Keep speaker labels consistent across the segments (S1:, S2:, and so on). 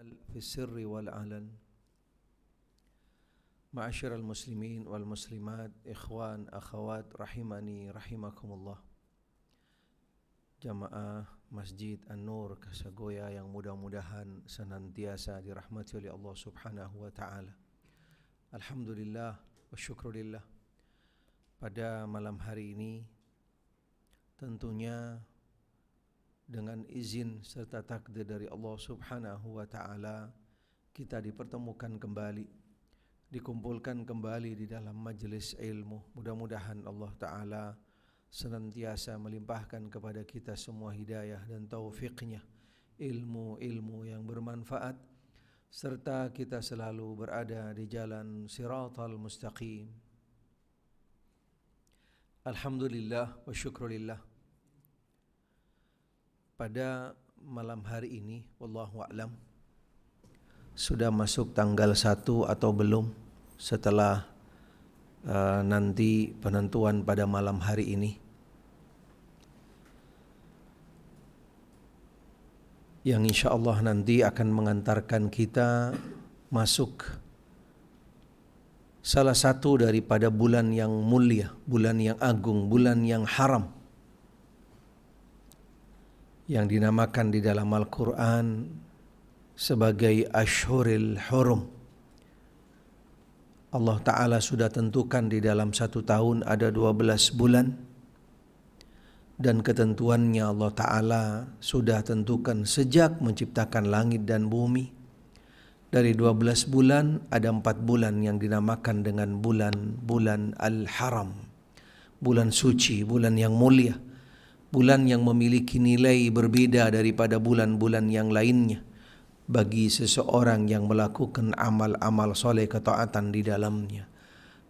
S1: العمل في السر والعلن. معاشر المسلمين والmuslimat, ikhwan, akhawat, rahimani rahimakumullah. Jamaah Masjid An-Nur Kasagoya yang mudah-mudahan senantiasa dirahmati oleh Allah Subhanahu wa taala. Alhamdulillah wa syukurillah. Pada malam hari ini tentunya dengan izin serta takdir dari Allah Subhanahu wa taala kita dipertemukan kembali, dikumpulkan kembali di dalam majelis ilmu. Mudah-mudahan Allah taala senantiasa melimpahkan kepada kita semua hidayah dan taufiknya, ilmu-ilmu yang bermanfaat, serta kita selalu berada di jalan siratal mustaqim. Alhamdulillah wa syukurillah. Pada malam hari ini, wallahu a'lam, sudah masuk tanggal 1 atau belum setelah nanti penentuan pada malam hari ini, yang insya Allah nanti akan mengantarkan kita masuk salah satu daripada bulan yang mulia, bulan yang agung, bulan yang haram, yang dinamakan di dalam Al-Quran sebagai Ashhuril Hurum. Allah Ta'ala sudah tentukan di dalam satu tahun ada 12 bulan, dan ketentuannya Allah Ta'ala sudah tentukan sejak menciptakan langit dan bumi. Dari 12 bulan ada 4 bulan yang dinamakan dengan bulan-bulan Al-Haram, bulan suci, bulan yang mulia, bulan yang memiliki nilai berbeda daripada bulan-bulan yang lainnya bagi seseorang yang melakukan amal-amal soleh ketaatan di dalamnya.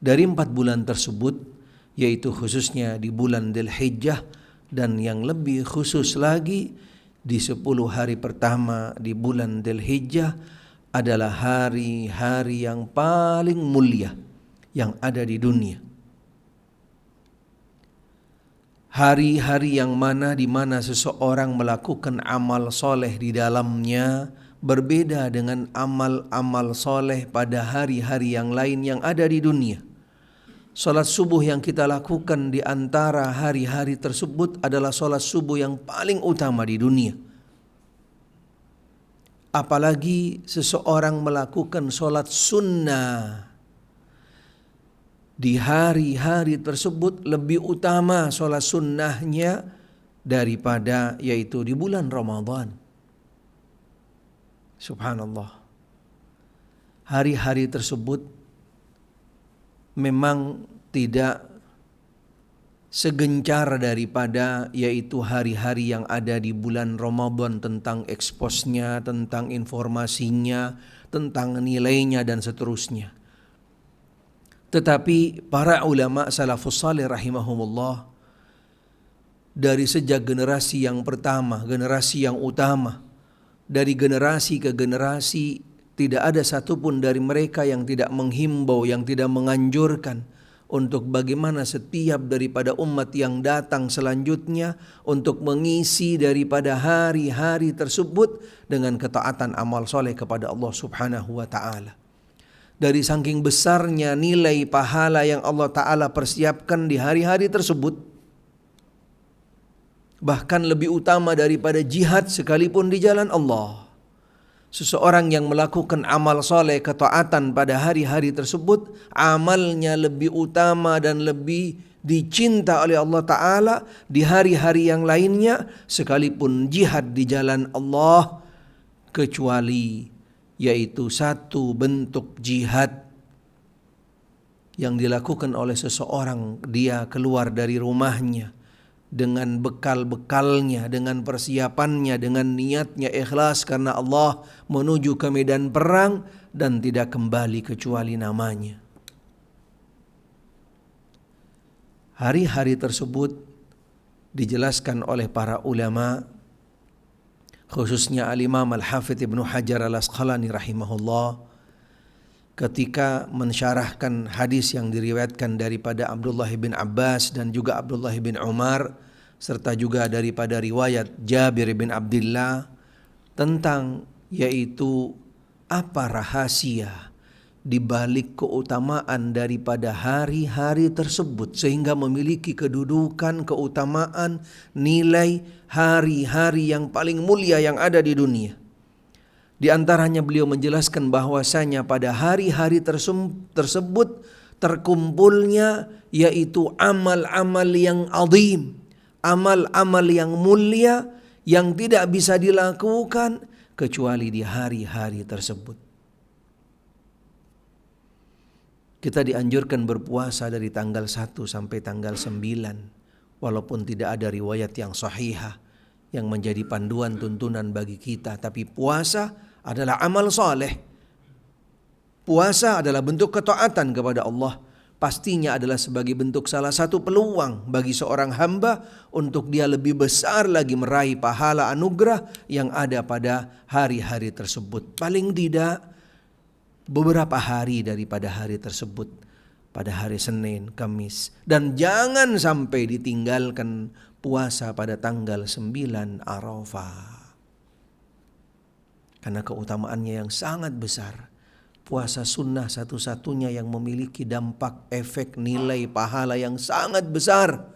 S1: Dari 4 bulan tersebut, yaitu khususnya di bulan Dzulhijjah, dan yang lebih khusus lagi di 10 hari pertama di bulan Dzulhijjah, adalah hari-hari yang paling mulia yang ada di dunia. Hari-hari yang mana di mana seseorang melakukan amal soleh di dalamnya berbeda dengan amal-amal soleh pada hari-hari yang lain yang ada di dunia. Salat subuh yang kita lakukan di antara hari-hari tersebut adalah salat subuh yang paling utama di dunia. Apalagi seseorang melakukan salat sunnah di hari-hari tersebut, lebih utama sholat sunnahnya daripada yaitu di bulan Ramadan. Subhanallah. Hari-hari tersebut memang tidak segencar daripada yaitu hari-hari yang ada di bulan Ramadan, tentang eksposnya, tentang informasinya, tentang nilainya dan seterusnya. Tetapi para ulama salafus salih rahimahumullah, dari sejak generasi yang pertama, generasi yang utama, dari generasi ke generasi, tidak ada satupun dari mereka yang tidak menghimbau, yang tidak menganjurkan untuk bagaimana setiap daripada umat yang datang selanjutnya untuk mengisi daripada hari-hari tersebut dengan ketaatan amal soleh kepada Allah Subhanahu wa ta'ala. Dari saking besarnya nilai pahala yang Allah Ta'ala persiapkan di hari-hari tersebut, bahkan lebih utama daripada jihad sekalipun di jalan Allah. Seseorang yang melakukan amal soleh ketaatan pada hari-hari tersebut, amalnya lebih utama dan lebih dicinta oleh Allah Ta'ala di hari-hari yang lainnya sekalipun jihad di jalan Allah, kecuali yaitu satu bentuk jihad yang dilakukan oleh seseorang. Dia keluar dari rumahnya dengan bekal-bekalnya, dengan persiapannya, dengan niatnya ikhlas karena Allah, menuju ke medan perang dan tidak kembali kecuali namanya. Hari-hari tersebut dijelaskan oleh para ulama, khususnya Al-Imam Al-Hafidh Ibnu Hajar Al-Asqalani rahimahullah, ketika mensyarahkan hadis yang diriwayatkan daripada Abdullah bin Abbas dan juga Abdullah bin Umar, serta juga daripada riwayat Jabir bin Abdullah tentang yaitu apa rahasia di balik keutamaan daripada hari-hari tersebut sehingga memiliki kedudukan, keutamaan, nilai hari-hari yang paling mulia yang ada di dunia. Di antaranya beliau menjelaskan bahwasanya pada hari-hari tersebut terkumpulnya yaitu amal-amal yang azim, amal-amal yang mulia yang tidak bisa dilakukan kecuali di hari-hari tersebut. Kita dianjurkan berpuasa dari tanggal 1 sampai tanggal 9. Walaupun tidak ada riwayat yang sahihah yang menjadi panduan tuntunan bagi kita. Tapi puasa adalah amal soleh. Puasa adalah bentuk ketaatan kepada Allah. Pastinya adalah sebagai bentuk salah satu peluang bagi seorang hamba untuk dia lebih besar lagi meraih pahala anugerah yang ada pada hari-hari tersebut. Paling tidak beberapa hari daripada hari tersebut, pada hari Senin, Kamis. Dan jangan sampai ditinggalkan puasa pada tanggal 9 Arafah. Karena keutamaannya yang sangat besar. Puasa sunnah satu-satunya yang memiliki dampak, efek, nilai, pahala yang sangat besar.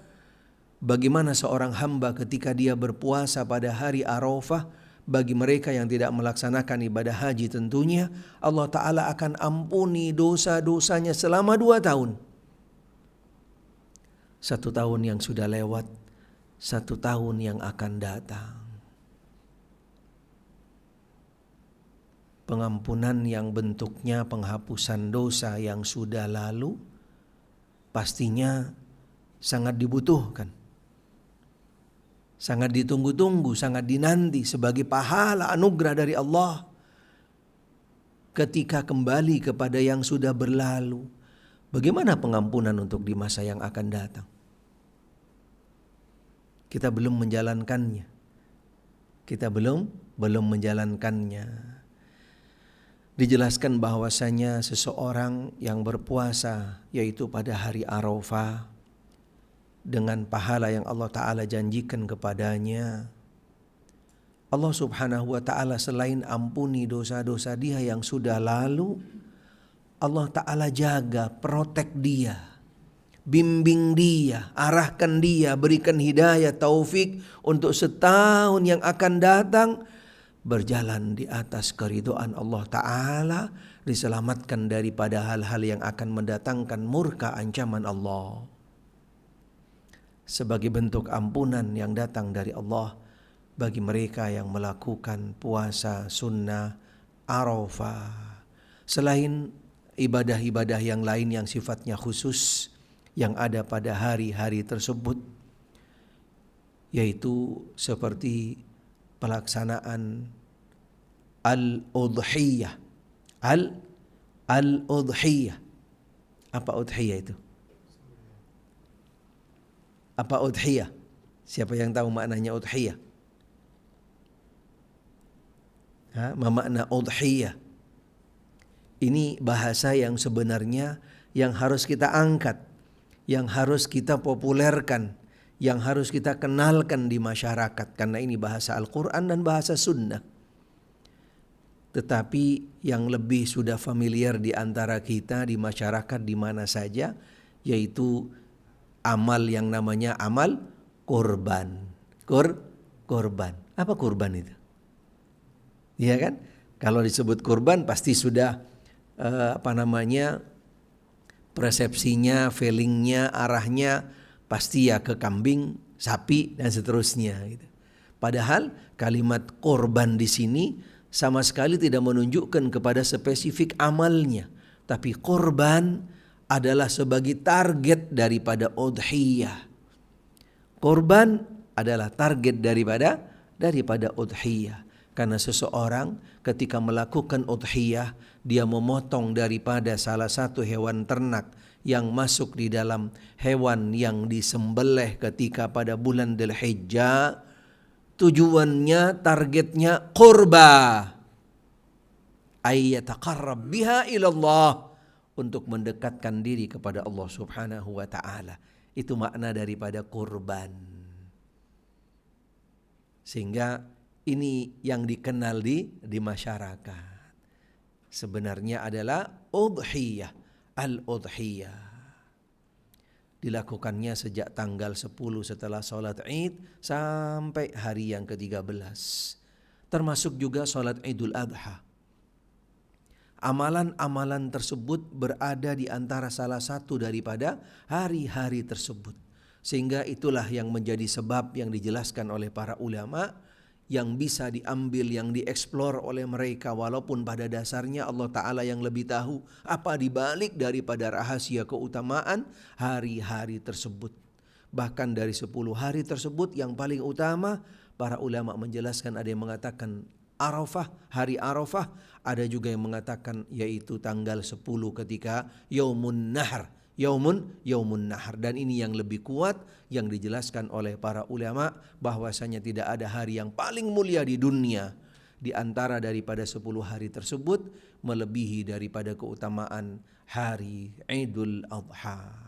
S1: Bagaimana seorang hamba ketika dia berpuasa pada hari Arafah, bagi mereka yang tidak melaksanakan ibadah haji tentunya Allah Ta'ala akan ampuni dosa-dosanya selama 2 tahun. 1 tahun yang sudah lewat, 1 tahun yang akan datang. Pengampunan yang bentuknya penghapusan dosa yang sudah lalu pastinya sangat dibutuhkan. Sangat ditunggu-tunggu, sangat dinanti sebagai pahala anugerah dari Allah. Ketika kembali kepada yang sudah berlalu, bagaimana pengampunan untuk di masa yang akan datang? Kita belum menjalankannya. Kita belum menjalankannya. Dijelaskan bahwasanya seseorang yang berpuasa yaitu pada hari Arafah dengan pahala yang Allah Ta'ala janjikan kepadanya, Allah Subhanahu wa Ta'ala selain ampuni dosa-dosa dia yang sudah lalu, Allah Ta'ala jaga, protek dia, bimbing dia, arahkan dia, berikan hidayah, taufik untuk setahun yang akan datang berjalan di atas keridhaan Allah Ta'ala, diselamatkan daripada hal-hal yang akan mendatangkan murka ancaman Allah. Sebagai bentuk ampunan yang datang dari Allah bagi mereka yang melakukan puasa sunnah Arafah. Selain ibadah-ibadah yang lain yang sifatnya khusus yang ada pada hari-hari tersebut, yaitu seperti pelaksanaan al-udhiyah. Al-udhiyah. Apa udhiyah itu? Apa udhiyah? Siapa yang tahu maknanya udhiyah? Apa makna udhiyah? Ini bahasa yang sebenarnya yang harus kita angkat, yang harus kita populerkan, yang harus kita kenalkan di masyarakat. Karena ini bahasa Al-Quran dan bahasa sunnah. Tetapi yang lebih sudah familiar di antara kita di masyarakat di mana saja, yaitu amal yang namanya amal kurban. Kurban. Apa kurban itu? Iya kan? Kalau disebut kurban pasti sudah persepsinya, feelingnya, arahnya pasti ya ke kambing, sapi dan seterusnya gitu. Padahal kalimat kurban di sini sama sekali tidak menunjukkan kepada spesifik amalnya, tapi kurban adalah sebagai target daripada udhiyah. Kurban adalah target daripada udhiyah. Karena seseorang ketika melakukan udhiyah, dia memotong daripada salah satu hewan ternak yang masuk di dalam hewan yang disembelih ketika pada bulan Dzulhijjah. Tujuannya, targetnya qurba, ay yataqarrab biha ilallah, untuk mendekatkan diri kepada Allah Subhanahu wa Ta'ala. Itu makna daripada kurban. Sehingga ini yang dikenal di masyarakat. sebenarnya adalah udhiyah, al-udhiyah. Dilakukannya sejak tanggal 10 setelah sholat Id sampai hari yang ke-13. Termasuk juga sholat Idul Adha. Amalan-amalan tersebut berada di antara salah satu daripada hari-hari tersebut. Sehingga itulah yang menjadi sebab yang dijelaskan oleh para ulama, yang bisa diambil, yang dieksplor oleh mereka, walaupun pada dasarnya Allah Ta'ala yang lebih tahu apa dibalik daripada rahasia keutamaan hari-hari tersebut. Bahkan dari 10 hari tersebut yang paling utama, para ulama menjelaskan, ada yang mengatakan Arafah, hari Arafah, ada juga yang mengatakan yaitu tanggal 10 ketika Yaumun Nahr, Yaumun Nahar. Dan ini yang lebih kuat yang dijelaskan oleh para ulama, bahwasanya tidak ada hari yang paling mulia di dunia di antara daripada 10 hari tersebut melebihi daripada keutamaan hari Idul Adha.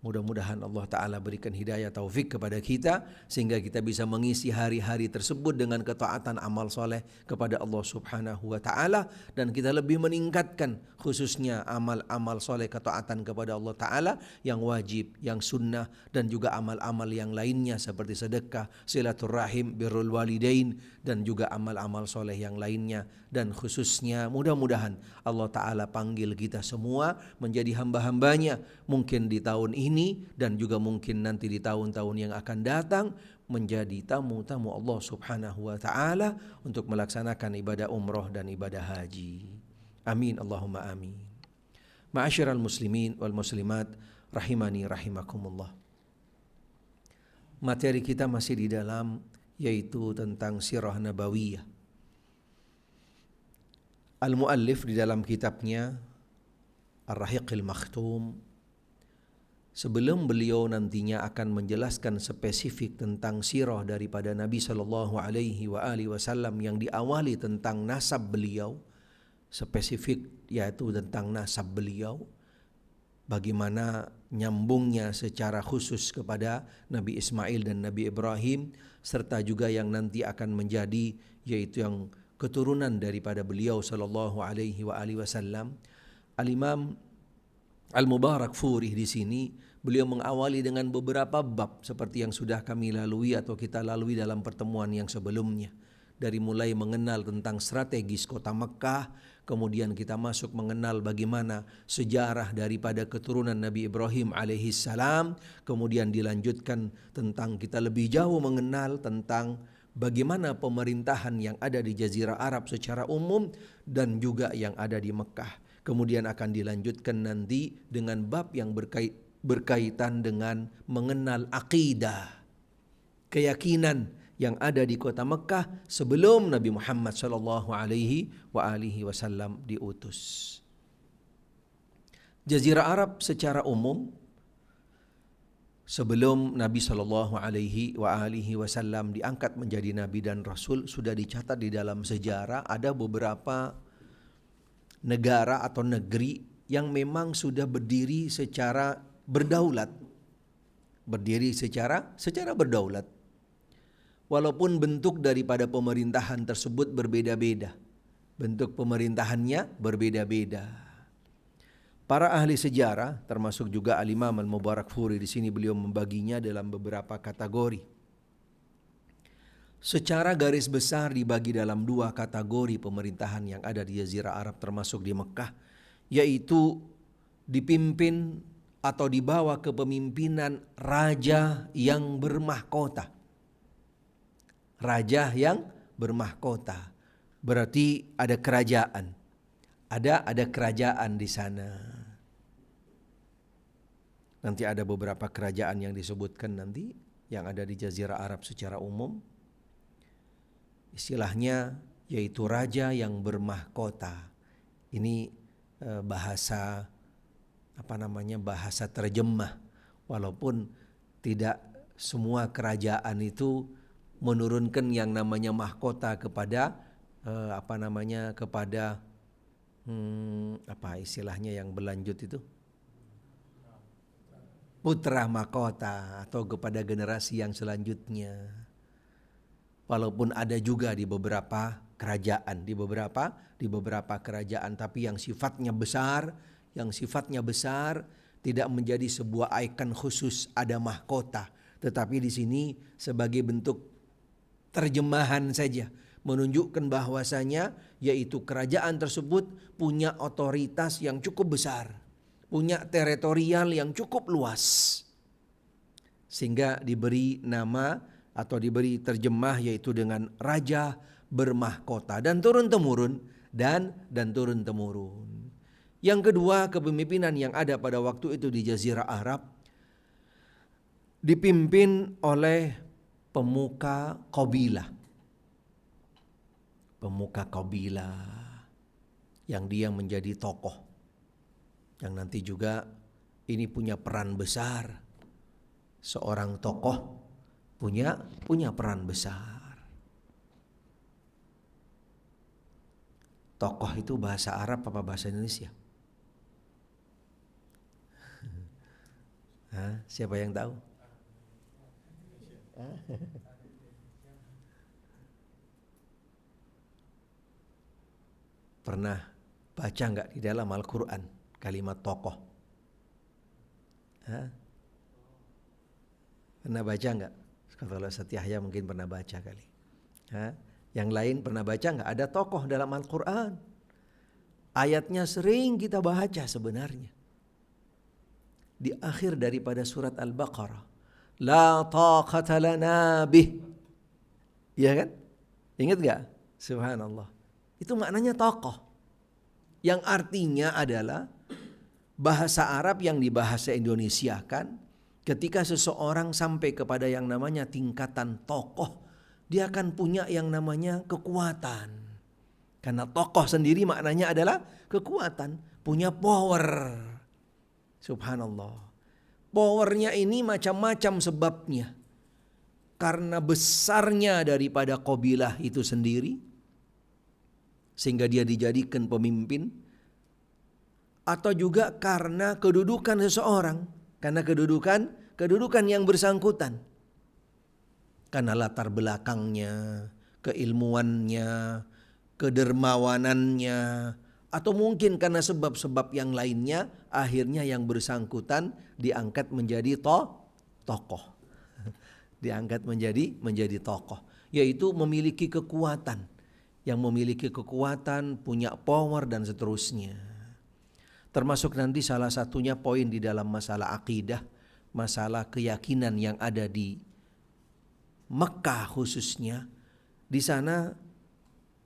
S1: Mudah-mudahan Allah Ta'ala berikan hidayah taufik kepada kita, sehingga kita bisa mengisi hari-hari tersebut dengan ketaatan amal soleh kepada Allah Subhanahu wa Ta'ala, dan kita lebih meningkatkan khususnya amal-amal soleh ketaatan kepada Allah Ta'ala yang wajib, yang sunnah, dan juga amal-amal yang lainnya seperti sedekah, silaturrahim, birrul walidain, dan juga amal-amal soleh yang lainnya. Dan khususnya mudah-mudahan Allah Ta'ala panggil kita semua menjadi hamba-hambanya, mungkin di tahun ini dan juga mungkin nanti di tahun-tahun yang akan datang, menjadi tamu-tamu Allah Subhanahu wa Ta'ala untuk melaksanakan ibadah umroh dan ibadah haji. Amin Allahumma amin. Ma'asyiral muslimin wal muslimat rahimani rahimakumullah. Materi kita masih di dalam, yaitu tentang sirah nabawiyah. Al-muallif di dalam kitabnya Ar-Rahiqil Makhtum, sebelum beliau nantinya akan menjelaskan spesifik tentang sirah daripada Nabi Sallallahu Alaihi Wasallam yang diawali tentang nasab beliau, spesifik yaitu tentang nasab beliau, bagaimana nyambungnya secara khusus kepada Nabi Ismail dan Nabi Ibrahim, serta juga yang nanti akan menjadi yaitu yang keturunan daripada beliau Sallallahu Alaihi Wasallam. Al-Imam Al-Mubarakfuri di sini beliau mengawali dengan beberapa bab seperti yang sudah kami lalui atau kita lalui dalam pertemuan yang sebelumnya. Dari mulai mengenal tentang strategis kota Mekkah, kemudian kita masuk mengenal bagaimana sejarah daripada keturunan Nabi Ibrahim alaihissalam, kemudian dilanjutkan tentang kita lebih jauh mengenal tentang bagaimana pemerintahan yang ada di Jazirah Arab secara umum dan juga yang ada di Mekkah. Kemudian akan dilanjutkan nanti dengan bab yang berkaitan dengan mengenal akidah, keyakinan yang ada di kota Mekkah sebelum Nabi Muhammad sallallahu alaihi wasallam diutus. Jazirah Arab secara umum sebelum Nabi sallallahu alaihi wasallam diangkat menjadi nabi dan rasul sudah dicatat di dalam sejarah, ada beberapa negara atau negeri yang memang sudah berdiri secara berdaulat. Berdiri secara berdaulat. Walaupun bentuk daripada pemerintahan tersebut berbeda-beda. Bentuk pemerintahannya berbeda-beda. Para ahli sejarah, termasuk juga Al-Imam Al-Mubarakfuri, di sini beliau membaginya dalam beberapa kategori. Secara garis besar dibagi dalam dua kategori pemerintahan yang ada di Jazirah Arab termasuk di Mekkah, yaitu dipimpin atau dibawa kepemimpinan raja yang bermahkota. Raja yang bermahkota berarti ada kerajaan. Ada kerajaan di sana. Nanti ada beberapa kerajaan yang disebutkan nanti yang ada di Jazirah Arab secara umum. Istilahnya yaitu raja yang bermahkota. Ini bahasa bahasa terjemah, walaupun tidak semua kerajaan itu menurunkan yang namanya mahkota kepada kepada istilahnya yang berlanjut itu, putra mahkota atau kepada generasi yang selanjutnya. Walaupun ada juga di beberapa kerajaan, di beberapa kerajaan, tapi yang sifatnya besar tidak menjadi sebuah ikon khusus ada mahkota, tetapi di sini sebagai bentuk terjemahan saja, menunjukkan bahwasanya yaitu kerajaan tersebut punya otoritas yang cukup besar, punya teritorial yang cukup luas, sehingga diberi nama atau diberi terjemah yaitu dengan raja bermahkota dan turun temurun dan turun temurun. Yang kedua, kepemimpinan yang ada pada waktu itu di Jazirah Arab dipimpin oleh pemuka kabilah yang dia menjadi tokoh, yang nanti juga ini punya peran besar. Seorang tokoh punya peran besar. Tokoh itu bahasa Arab apa bahasa Indonesia? Siapa yang tahu? Pernah baca enggak di dalam Al-Quran kalimat tokoh? Pernah baca enggak? Kalau Ustaz Yahya mungkin pernah baca kali. Yang lain pernah baca enggak? Ada tokoh dalam Al-Quran. Ayatnya sering kita baca sebenarnya. Di akhir daripada surat Al-Baqarah, la taqata lana bih. Iya kan? Ingat enggak? Subhanallah. Itu maknanya tokoh. Yang artinya adalah bahasa Arab yang dibahasa Indonesia kan. Ketika seseorang sampai kepada yang namanya tingkatan tokoh, dia akan punya yang namanya kekuatan. Karena tokoh sendiri maknanya adalah kekuatan, punya power. Subhanallah. Powernya ini macam-macam sebabnya. Karena besarnya daripada kabilah itu sendiri, sehingga dia dijadikan pemimpin, atau juga karena kedudukan seseorang, karena kedudukan yang bersangkutan, karena latar belakangnya, keilmuannya, kedermawanannya, atau mungkin karena sebab-sebab yang lainnya, akhirnya yang bersangkutan diangkat menjadi tokoh. Diangkat menjadi tokoh, yaitu memiliki kekuatan. Yang memiliki kekuatan, punya power dan seterusnya. Termasuk nanti salah satunya poin di dalam masalah akidah, masalah keyakinan yang ada di Mekah khususnya. Di sana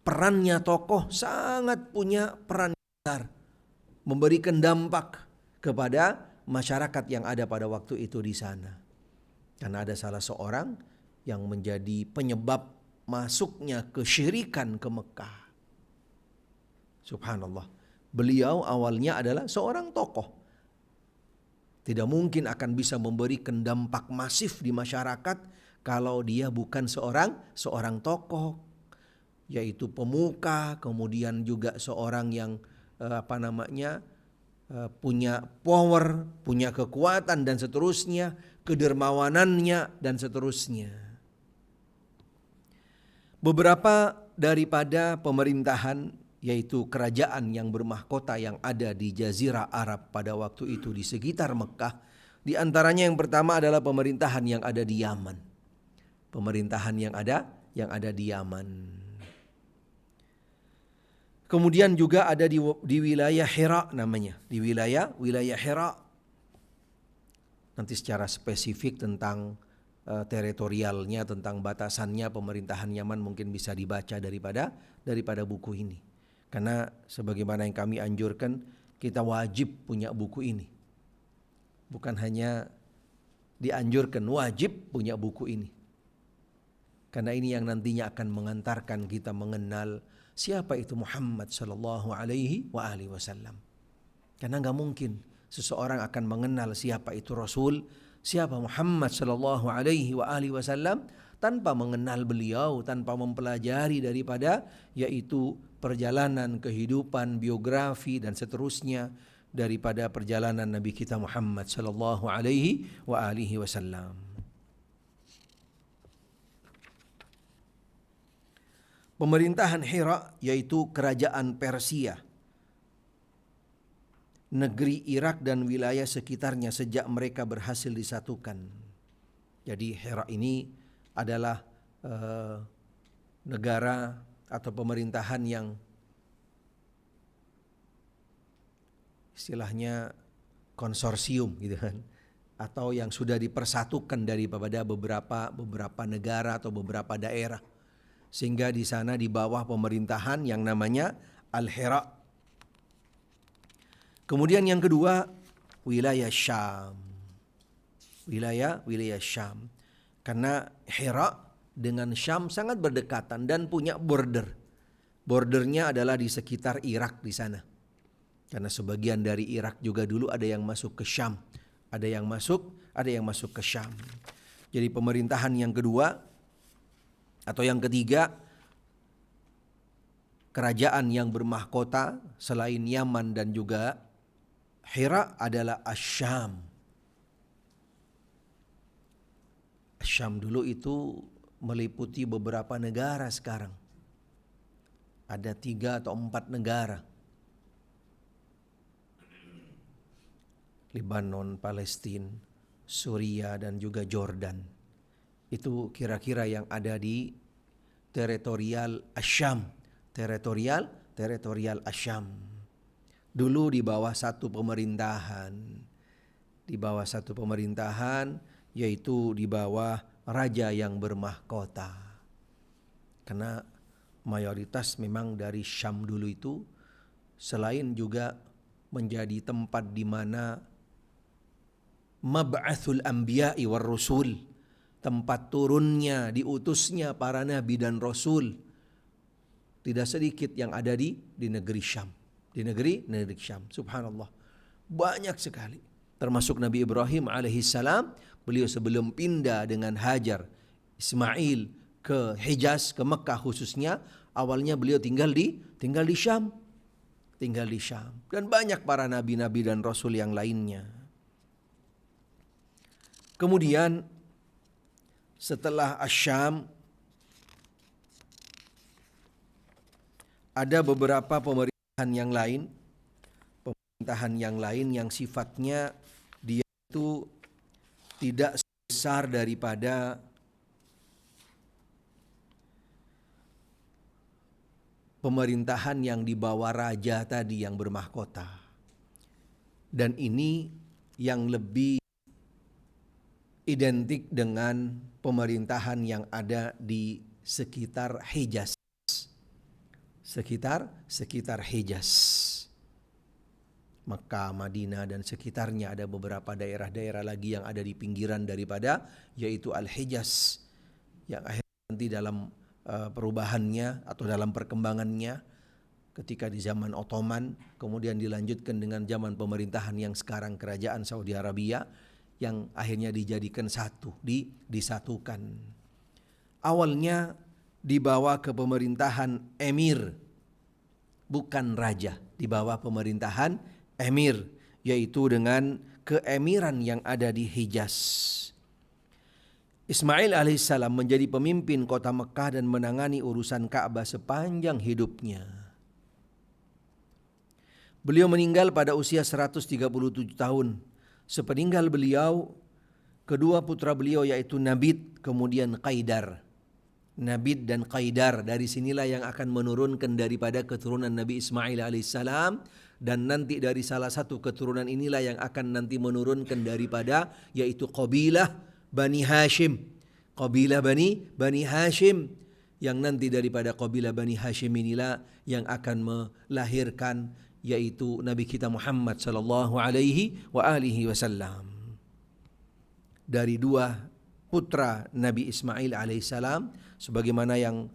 S1: perannya tokoh sangat punya peran besar, memberikan dampak kepada masyarakat yang ada pada waktu itu di sana. Karena ada salah seorang yang menjadi penyebab masuknya kesyirikan ke Mekah. Subhanallah. Beliau awalnya adalah seorang tokoh. Tidak mungkin akan bisa memberikan dampak masif di masyarakat kalau dia bukan seorang tokoh, yaitu pemuka, kemudian juga seorang yang punya power, punya kekuatan dan seterusnya, kedermawanannya dan seterusnya. Beberapa daripada pemerintahan, yaitu kerajaan yang bermahkota yang ada di Jazirah Arab pada waktu itu di sekitar Mekah, di antaranya yang pertama adalah pemerintahan yang ada di Yaman. Pemerintahan yang ada di Yaman. Kemudian juga ada di wilayah Hira namanya, di wilayah Hira. Nanti secara spesifik tentang teritorialnya, tentang batasannya pemerintahan Yaman mungkin bisa dibaca daripada buku ini. Karena sebagaimana yang kami anjurkan, kita wajib punya buku ini. Bukan hanya dianjurkan, wajib punya buku ini. Karena ini yang nantinya akan mengantarkan kita mengenal siapa itu Muhammad sallallahu alaihi wasallam. Karena enggak mungkin seseorang akan mengenal siapa itu Rasul, siapa Muhammad sallallahu alaihi wasallam tanpa mengenal beliau, tanpa mempelajari daripada yaitu perjalanan kehidupan, biografi dan seterusnya daripada perjalanan Nabi kita Muhammad sallallahu alaihi wasallam. Pemerintahan Hira yaitu kerajaan Persia, negeri Irak dan wilayah sekitarnya sejak mereka berhasil disatukan. Jadi Hira ini adalah negara atau pemerintahan yang istilahnya konsorsium gitu kan, atau yang sudah dipersatukan daripada beberapa negara atau beberapa daerah, sehingga di sana di bawah pemerintahan yang namanya Al-Hira. Kemudian yang kedua, wilayah Syam. Wilayah Syam. Karena Hira dengan Syam sangat berdekatan dan punya border. Bordernya adalah di sekitar Irak di sana. Karena sebagian dari Irak juga dulu ada yang masuk ke Syam. Ada yang masuk ke Syam. Jadi pemerintahan yang kedua atau yang ketiga, kerajaan yang bermahkota selain Yaman dan juga Hira adalah Asy-Syam. Syam dulu itu meliputi beberapa negara sekarang. Ada 3 atau 4 negara. Lebanon, Palestina, Suria dan juga Jordan. Itu kira-kira yang ada di teritorial Asy-Syam. Teritorial Asy-Syam. Dulu di bawah satu pemerintahan, yaitu di bawah raja yang bermahkota. Karena mayoritas memang dari Syam dulu itu, selain juga menjadi tempat di mana mab'atsul anbiya'i war rusul, tempat turunnya, diutusnya para nabi dan rasul, tidak sedikit yang ada di negeri Syam. Di negeri Syam, subhanallah, banyak sekali. Termasuk Nabi Ibrahim alaihissalam, beliau sebelum pindah dengan Hajar Ismail ke Hijaz, ke Mekah khususnya, awalnya beliau tinggal di Syam. Dan banyak para nabi-nabi dan rasul yang lainnya. Kemudian setelah Asy-Syam ada beberapa pemerintahan yang lain yang sifatnya dia itu tidak sebesar daripada pemerintahan yang di bawah raja tadi yang bermahkota. Dan ini yang lebih identik dengan pemerintahan yang ada di sekitar Hijaz. Sekitar Hijaz, Makkah, Madinah dan sekitarnya, ada beberapa daerah-daerah lagi yang ada di pinggiran daripada, yaitu Al-Hijaz, yang akhirnya nanti dalam perubahannya atau dalam perkembangannya ketika di zaman Ottoman, kemudian dilanjutkan dengan zaman pemerintahan yang sekarang kerajaan Saudi Arabia, yang akhirnya dijadikan disatukan. Awalnya dibawa ke pemerintahan emir, bukan raja, di bawah pemerintahan emir, yaitu dengan keemiran yang ada di Hijaz. Ismail alaihissalam menjadi pemimpin kota Mekah dan menangani urusan Ka'bah sepanjang hidupnya. Beliau meninggal pada usia 137 tahun. Sepeninggal beliau, kedua putra beliau yaitu Nabit kemudian Qaidar. Nabit dan Qaidar, dari sinilah yang akan menurunkan daripada keturunan Nabi Ismail alaihissalam, dan nanti dari salah satu keturunan inilah yang akan nanti menurunkan daripada, yaitu Qabilah Bani Hashim. Qabilah Bani Hashim, yang nanti daripada Qabilah Bani Hashim inilah yang akan melahirkan yaitu Nabi kita Muhammad sallallahu alaihi wa alihi wasallam. Dari dua putra Nabi Ismail alaihissalam, sebagaimana yang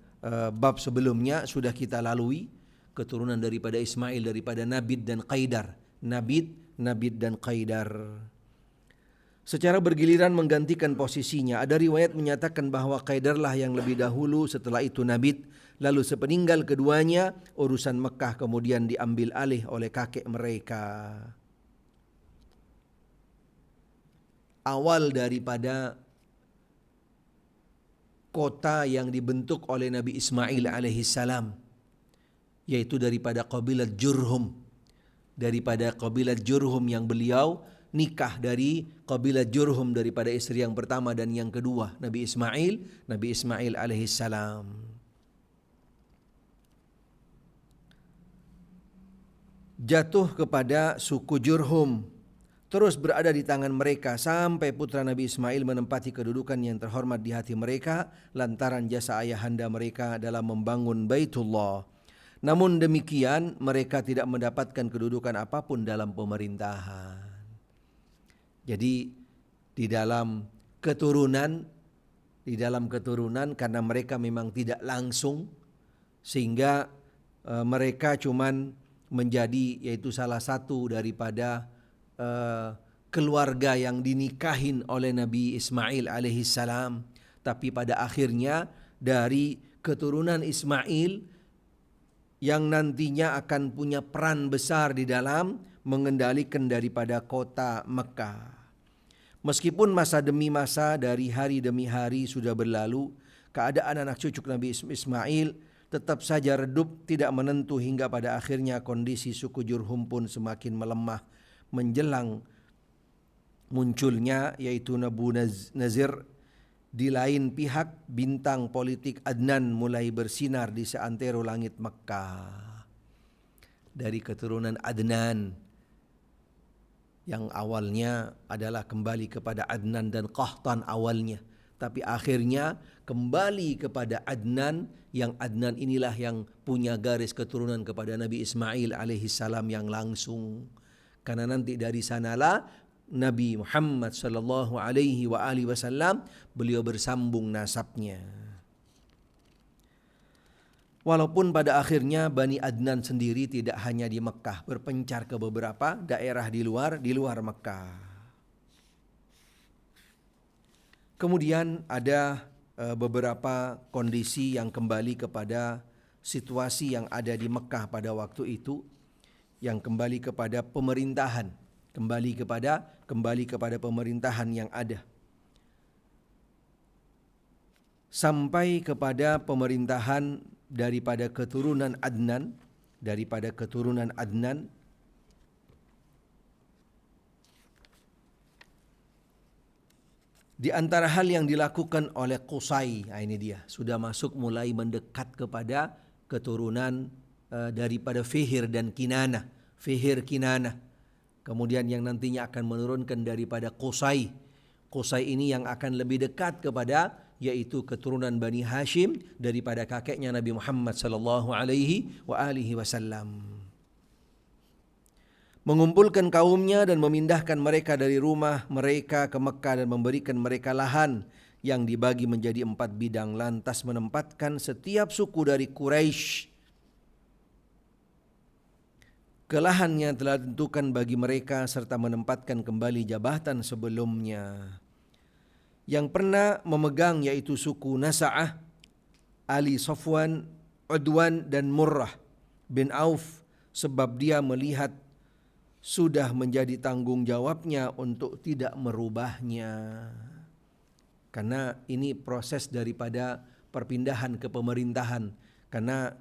S1: bab sebelumnya sudah kita lalui, keturunan daripada Ismail daripada Nabit dan Qaidar. Nabit dan Qaidar secara bergiliran menggantikan posisinya. Ada riwayat menyatakan bahwa Qaidarlah yang lebih dahulu, setelah itu Nabit, lalu sepeninggal keduanya urusan Mekah kemudian diambil alih oleh kakek mereka. Awal daripada kota yang dibentuk oleh Nabi Ismail alaihissalam, yaitu daripada kabilah Jurhum. Daripada kabilah Jurhum yang beliau nikah dari kabilah Jurhum, daripada istri yang pertama dan yang kedua Nabi Ismail alaihissalam. Jatuh kepada suku Jurhum, terus berada di tangan mereka sampai putra Nabi Ismail menempati kedudukan yang terhormat di hati mereka lantaran jasa ayahanda mereka dalam membangun Baitullah. Namun demikian mereka tidak mendapatkan kedudukan apapun dalam pemerintahan. Jadi di dalam keturunan karena mereka memang tidak langsung, sehingga mereka cuman menjadi yaitu salah satu daripada keluarga yang dinikahin oleh Nabi Ismail alaihissalam. Tapi pada akhirnya dari keturunan Ismail yang nantinya akan punya peran besar di dalam mengendalikan daripada kota Mekah. Meskipun masa demi masa, dari hari demi hari sudah berlalu, keadaan anak cucu Nabi Ismail tetap saja redup, tidak menentu, hingga pada akhirnya kondisi suku Jurhum pun semakin melemah menjelang munculnya yaitu Nabu Nazir. Di lain pihak, bintang politik Adnan mulai bersinar di seantero langit Mekah. Dari keturunan Adnan yang awalnya adalah kembali kepada Adnan dan Qahtan awalnya, tapi akhirnya kembali kepada Adnan, yang Adnan inilah yang punya garis keturunan kepada Nabi Ismail alaihissalam yang langsung. Karena nanti dari sanalah Nabi Muhammad sallallahu alaihi wa alihi wasallam beliau bersambung nasabnya. Walaupun pada akhirnya Bani Adnan sendiri tidak hanya di Mekah, berpencar ke beberapa daerah di luar Mekah. Kemudian ada beberapa kondisi yang kembali kepada situasi yang ada di Mekah pada waktu itu, yang kembali kepada pemerintahan, kembali kepada pemerintahan yang ada. Sampai kepada pemerintahan daripada keturunan Adnan, di antara hal yang dilakukan oleh Qusay, ini dia sudah masuk mulai mendekat kepada keturunan daripada Fihir dan Kinanah. Kemudian yang nantinya akan menurunkan daripada Qusay. Qusay ini yang akan lebih dekat kepada yaitu keturunan Bani Hashim daripada kakeknya Nabi Muhammad sallallahu alaihi wa alihi wasallam. Mengumpulkan kaumnya dan memindahkan mereka dari rumah mereka ke Mekah dan memberikan mereka lahan yang dibagi menjadi 4 bidang, lantas menempatkan setiap suku dari Quraisy ke lahan yang telah ditentukan bagi mereka, serta menempatkan kembali jabatan sebelumnya. Yang pernah memegang yaitu suku Nasa'ah, Ali Safwan, Udwan dan Murrah bin Auf, sebab dia melihat sudah menjadi tanggung jawabnya untuk tidak merubahnya. Karena ini proses daripada perpindahan ke pemerintahan. Karena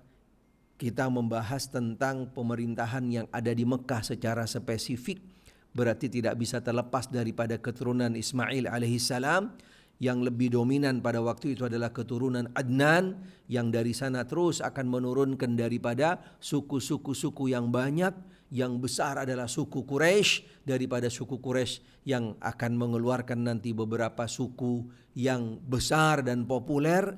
S1: kita membahas tentang pemerintahan yang ada di Mekah secara spesifik, berarti tidak bisa terlepas daripada keturunan Ismail alaihissalam. Yang lebih dominan pada waktu itu adalah keturunan Adnan, yang dari sana terus akan menurunkan daripada suku-suku yang banyak. Yang besar adalah suku Quraisy, daripada suku Quraisy yang akan mengeluarkan nanti beberapa suku yang besar dan populer,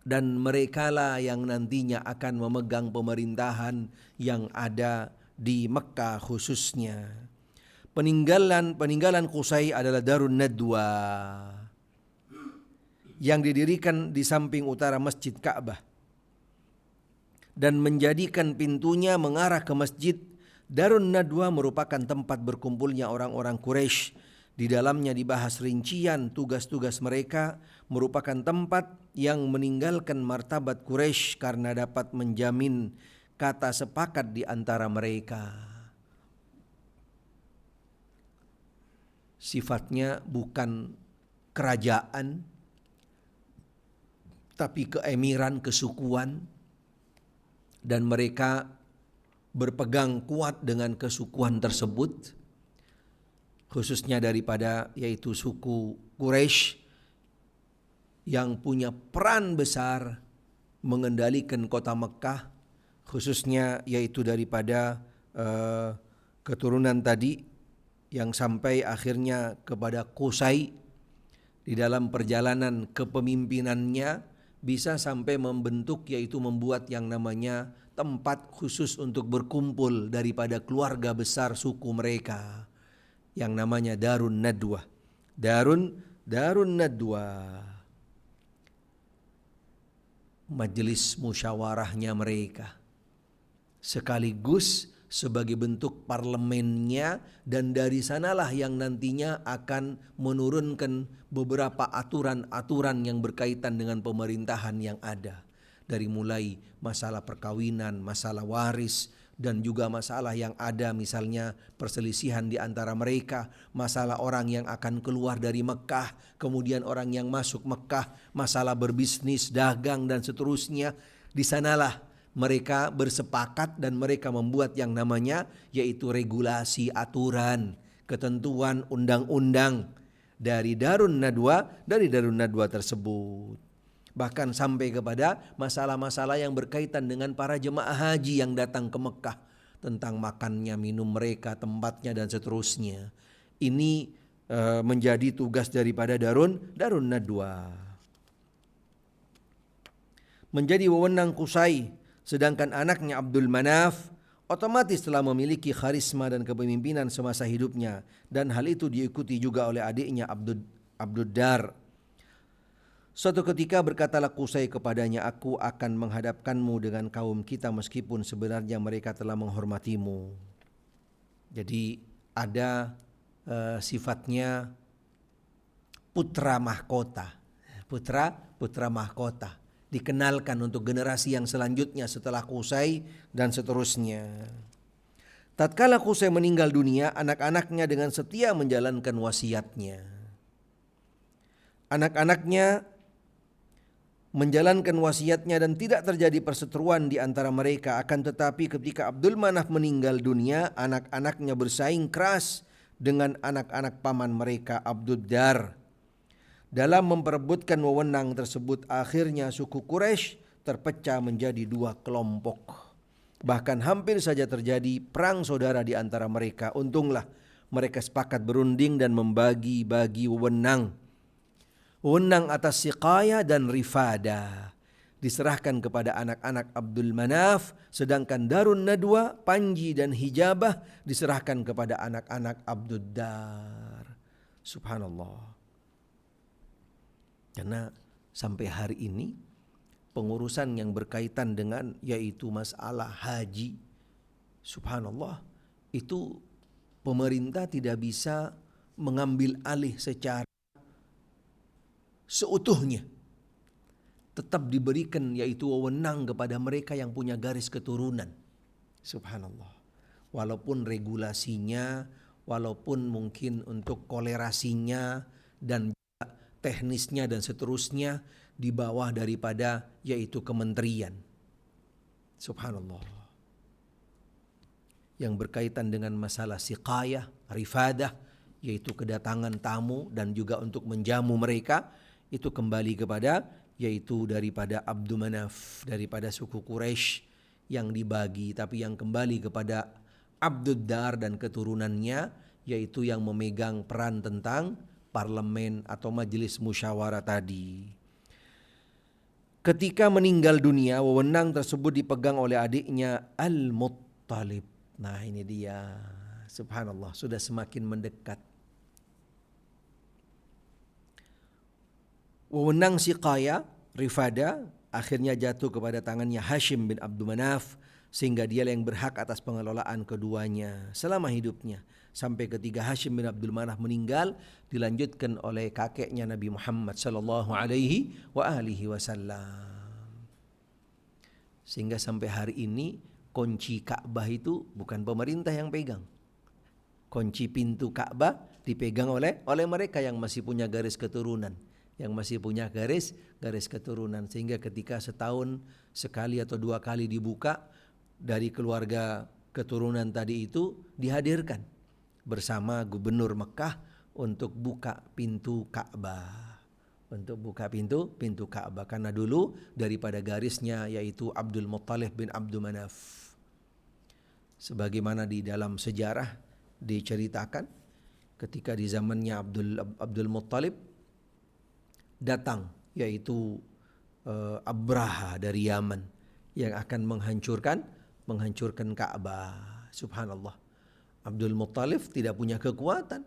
S1: dan merekalah yang nantinya akan memegang pemerintahan yang ada di Mekah khususnya. Peninggalan Qusay adalah Darun Nadwa yang didirikan di samping utara Masjid Ka'bah dan menjadikan pintunya mengarah ke masjid. Darun Nadwa merupakan tempat berkumpulnya orang-orang Quraisy. Di dalamnya dibahas rincian tugas-tugas mereka, merupakan tempat yang meninggalkan martabat Quraisy karena dapat menjamin kata sepakat di antara mereka. Sifatnya bukan kerajaan, tapi keemiran, kesukuan, dan mereka berpegang kuat dengan kesukuan tersebut, khususnya daripada yaitu suku Quraisy yang punya peran besar mengendalikan kota Mekah, khususnya yaitu daripada keturunan tadi yang sampai akhirnya kepada Qusay di dalam perjalanan kepemimpinannya bisa sampai membentuk yaitu membuat yang namanya tempat khusus untuk berkumpul daripada keluarga besar suku mereka yang namanya Darun Nadwah. Darun Nadwah, majelis musyawarahnya mereka, sekaligus sebagai bentuk parlemennya, dan dari sanalah yang nantinya akan menurunkan beberapa aturan-aturan yang berkaitan dengan pemerintahan yang ada, dari mulai masalah perkawinan, masalah waris, dan juga masalah yang ada misalnya perselisihan di antara mereka, masalah orang yang akan keluar dari Mekah, kemudian orang yang masuk Mekah, masalah berbisnis, dagang dan seterusnya. Di sanalah mereka bersepakat dan mereka membuat yang namanya yaitu regulasi, aturan, ketentuan, undang-undang dari Darun Nadwa tersebut. Bahkan sampai kepada masalah-masalah yang berkaitan dengan para jemaah haji yang datang ke Mekah, tentang makannya, minum mereka, tempatnya dan seterusnya. Ini menjadi tugas daripada Darun Nadwa. Menjadi wewenang Qusay, sedangkan anaknya Abdul Manaf otomatis telah memiliki karisma dan kepemimpinan semasa hidupnya, dan hal itu diikuti juga oleh adiknya Abdud Dar. Suatu ketika berkatalah Qusay kepadanya, aku akan menghadapkanmu dengan kaum kita meskipun sebenarnya mereka telah menghormatimu. Jadi ada sifatnya putra mahkota, putra mahkota, dikenalkan untuk generasi yang selanjutnya setelah Qusay dan seterusnya. Tatkala Qusay meninggal dunia, anak-anaknya dengan setia menjalankan wasiatnya. Anak-anaknya menjalankan wasiatnya dan tidak terjadi perseteruan di antara mereka. Akan tetapi ketika Abdul Manaf meninggal dunia, anak-anaknya bersaing keras dengan anak-anak paman mereka Abdud Dar. Dalam memperebutkan wewenang tersebut, akhirnya suku Quraisy terpecah menjadi dua kelompok. Bahkan hampir saja terjadi perang saudara di antara mereka. Untunglah mereka sepakat berunding dan membagi-bagi wewenang. Wewenang atas Siqayah dan Rifada diserahkan kepada anak-anak Abdul Manaf, sedangkan Darun Nadwa, Panji dan Hijabah diserahkan kepada anak-anak Abdud Dar. Subhanallah. Karena sampai hari ini pengurusan yang berkaitan dengan yaitu masalah haji, subhanallah, itu pemerintah tidak bisa mengambil alih secara seutuhnya. Tetap diberikan yaitu wewenang kepada mereka yang punya garis keturunan. Subhanallah. Walaupun regulasinya, walaupun mungkin untuk kolerasinya dan teknisnya dan seterusnya di bawah daripada yaitu kementerian. Subhanallah. Yang berkaitan dengan masalah siqayah, rifadah, yaitu kedatangan tamu dan juga untuk menjamu mereka, itu kembali kepada yaitu daripada Abdul Manaf, daripada suku Quraisy yang dibagi, tapi yang kembali kepada Abdud Dar dan keturunannya, yaitu yang memegang peran tentang parlemen atau majelis musyawarah tadi. Ketika meninggal dunia, wewenang tersebut dipegang oleh adiknya Al-Muttalib. Nah ini dia, subhanallah, sudah semakin mendekat. Wewenang Siqayah, Rifada akhirnya jatuh kepada tangannya Hashim bin Abdul Manaf, sehingga dia yang berhak atas pengelolaan keduanya selama hidupnya. Sampai ketika Hashim bin Abdul Manaf meninggal, dilanjutkan oleh kakeknya Nabi Muhammad sallallahu alaihi wasallam. Sehingga sampai hari ini kunci Ka'bah itu bukan pemerintah yang pegang. Kunci pintu Ka'bah dipegang oleh mereka yang masih punya garis keturunan. yang masih punya garis keturunan, sehingga ketika setahun sekali atau 2 kali dibuka, dari keluarga keturunan tadi itu dihadirkan bersama gubernur Mekah untuk buka pintu Ka'bah. Untuk buka pintu Ka'bah, karena dulu daripada garisnya yaitu Abdul Muttalib bin Abdul Manaf. Sebagaimana di dalam sejarah diceritakan, ketika di zamannya Abdul Muttalib datang yaitu Abraha dari Yaman yang akan menghancurkan Ka'bah. Subhanallah. Abdul Muttalib tidak punya kekuatan,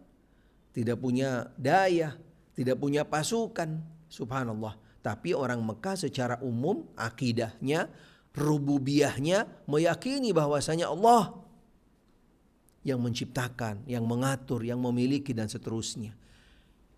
S1: tidak punya daya, tidak punya pasukan, subhanallah. Tapi orang Mekah secara umum akidahnya, rububiyahnya meyakini bahwasanya Allah yang menciptakan, yang mengatur, yang memiliki dan seterusnya.